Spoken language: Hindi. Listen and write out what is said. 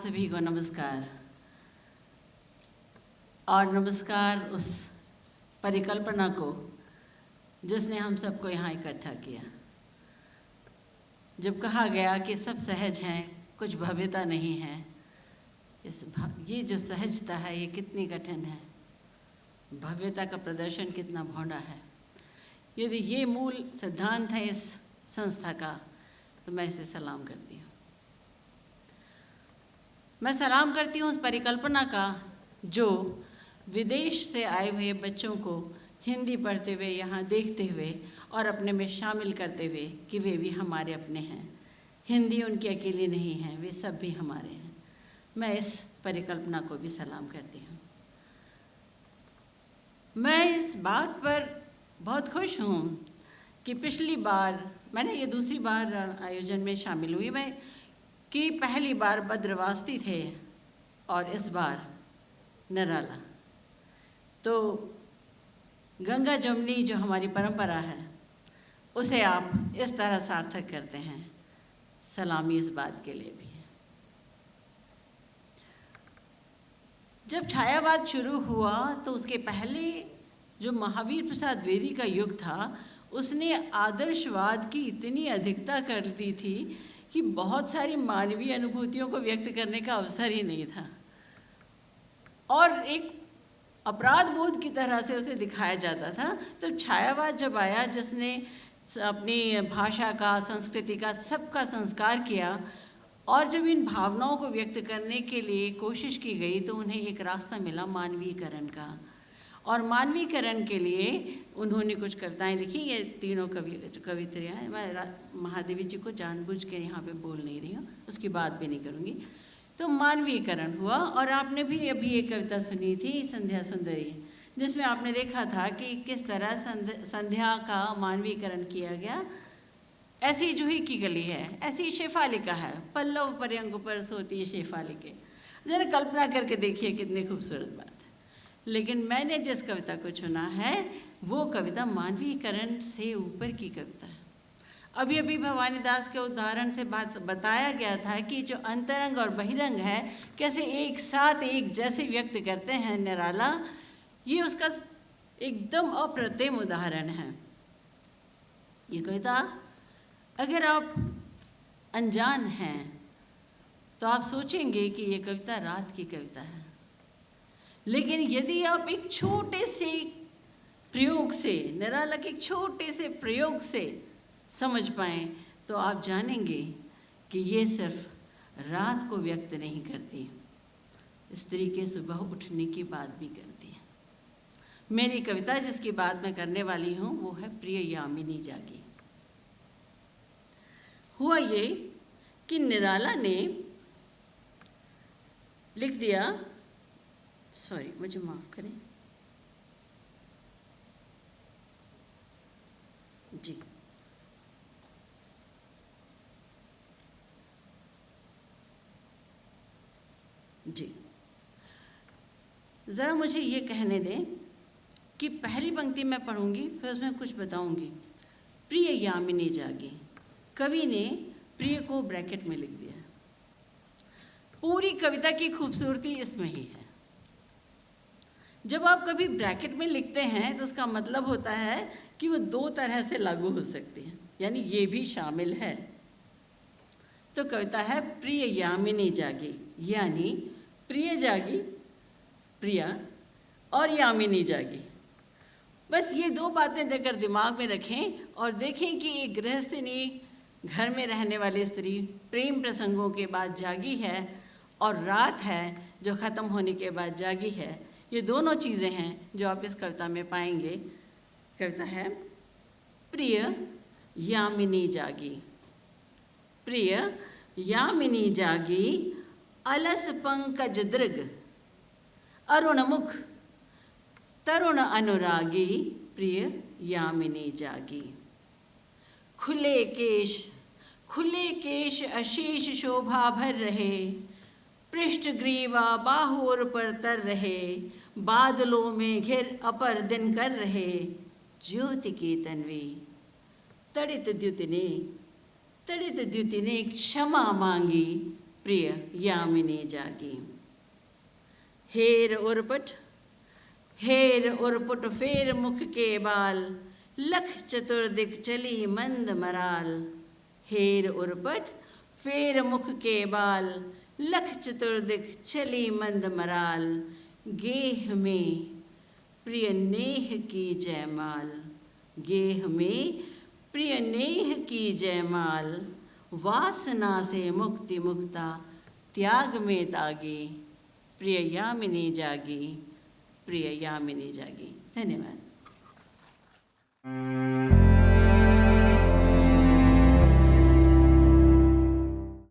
सभी को नमस्कार। और नमस्कार उस परिकल्पना को जिसने हम सबको यहाँ इकट्ठा किया। जब कहा गया कि सब सहज हैं, कुछ भव्यता नहीं है, ये जो सहजता है ये कितनी कठिन है, भव्यता का प्रदर्शन कितना भौंडा है। यदि ये मूल सिद्धांत है इस संस्था का, तो मैं इसे सलाम करती हूँ। मैं सलाम करती हूँ उस परिकल्पना का जो विदेश से आए हुए बच्चों को हिंदी पढ़ते हुए, यहाँ देखते हुए और अपने में शामिल करते हुए कि वे भी हमारे अपने हैं, हिंदी उनकी अकेली नहीं है, वे सब भी हमारे हैं। मैं इस परिकल्पना को भी सलाम करती हूँ। मैं इस बात पर बहुत खुश हूँ कि पिछली बार, मैंने ये दूसरी बार आयोजन में शामिल हुई मैं, कि पहली बार बद्रवास्ती थे और इस बार निराला। तो गंगा जमुनी जो हमारी परंपरा है उसे आप इस तरह सार्थक करते हैं, सलामी इस बात के लिए भी है। जब छायावाद शुरू हुआ तो उसके पहले जो महावीर प्रसाद द्विवेदी का युग था, उसने आदर्शवाद की इतनी अधिकता कर दी थी कि बहुत सारी मानवीय अनुभूतियों को व्यक्त करने का अवसर ही नहीं था और एक अपराध बोध की तरह से उसे दिखाया जाता था। तो छायावाद जब आया, जिसने अपनी भाषा का, संस्कृति का, सबका संस्कार किया और जब इन भावनाओं को व्यक्त करने के लिए कोशिश की गई तो उन्हें एक रास्ता मिला मानवीकरण का। और मानवीकरण के लिए उन्होंने कुछ कविताएं लिखी। ये तीनों कवित्रियाँ, मैं महादेवी जी को जानबूझ के यहाँ पे बोल नहीं रही हूँ, उसकी बात भी नहीं करूँगी। तो मानवीकरण हुआ और आपने भी अभी एक कविता सुनी थी, संध्या सुंदरी, जिसमें आपने देखा था कि किस तरह संध्या का मानवीकरण किया गया। ऐसी जूही की गली है, ऐसी शेफालिका है, पल्लव पर्यंग पर सोती शेफालिके। ज़रा कल्पना करके देखिए कितनी खूबसूरत बात है। लेकिन मैंने जिस कविता को चुना है वो कविता मानवीकरण से ऊपर की कविता है। अभी अभी भवानी दास के उदाहरण से बताया गया था कि जो अंतरंग और बहिरंग है कैसे एक साथ एक जैसे व्यक्त करते हैं निराला। ये उसका एकदम अप्रतिम उदाहरण है। ये कविता अगर आप अनजान हैं तो आप सोचेंगे कि ये कविता रात की कविता है, लेकिन यदि आप एक छोटे से प्रयोग से, निराला के एक छोटे से प्रयोग से समझ पाएँ तो आप जानेंगे कि ये सिर्फ रात को व्यक्त नहीं करती, स्त्री के सुबह उठने की बात भी करती है। मेरी कविता जिसकी बात मैं करने वाली हूँ वो है प्रिय यामिनी जागी। हुआ ये कि निराला ने लिख दिया, सॉरी मुझे माफ़ करें जी, ज़रा मुझे ये कहने दें कि पहली पंक्ति मैं पढ़ूंगी, फिर उसमें कुछ बताऊंगी। प्रिय यामिनी जागी, कवि ने प्रिय को ब्रैकेट में लिख दिया। पूरी कविता की खूबसूरती इसमें ही है। जब आप कभी ब्रैकेट में लिखते हैं तो उसका मतलब होता है कि वो दो तरह से लागू हो सकती है, यानी ये भी शामिल है। तो कविता है प्रिय यामिनी जागी, यानी प्रिय जागी, प्रिया और यामिनी जागी। बस ये दो बातें देकर दिमाग में रखें और देखें कि एक गृहस्थिनी, घर में रहने वाली स्त्री प्रेम प्रसंगों के बाद जागी है और रात है जो ख़त्म होने के बाद जागी है। ये दोनों चीज़ें हैं जो आप इस कविता में पाएंगे। कविता है प्रिय यामिनी जागी। प्रिय यामिनी जागी, अलस पंकज दृग, अरुण मुख तरुण अनुरागी, प्रिय यामिनी जागी। खुले केश अशेष शोभा भर रहे, पृष्ठ ग्रीवा बाहुर पर तर रहे, बादलों में घिर अपर दिन कर रहे, ज्योति की तन्वी तड़ित द्युति ने क्षमा मांगी, प्रिय यामिनी जागी। हेर उर्पुट फेर मुख के बाल, लख चतुर्दिक चली मंद मराल। हेर उर्पट फेर मुख के बाल, लख चतुर्दिक चली मंद मराल। गेह में प्रिय नेह की जयमाल, गेह में प्रिय नेह की जयमाल। वासना से मुक्ति मुक्ता, त्याग में तागी। प्रिय यामिनी जागी, प्रिय यामिनी जागी। धन्यवाद।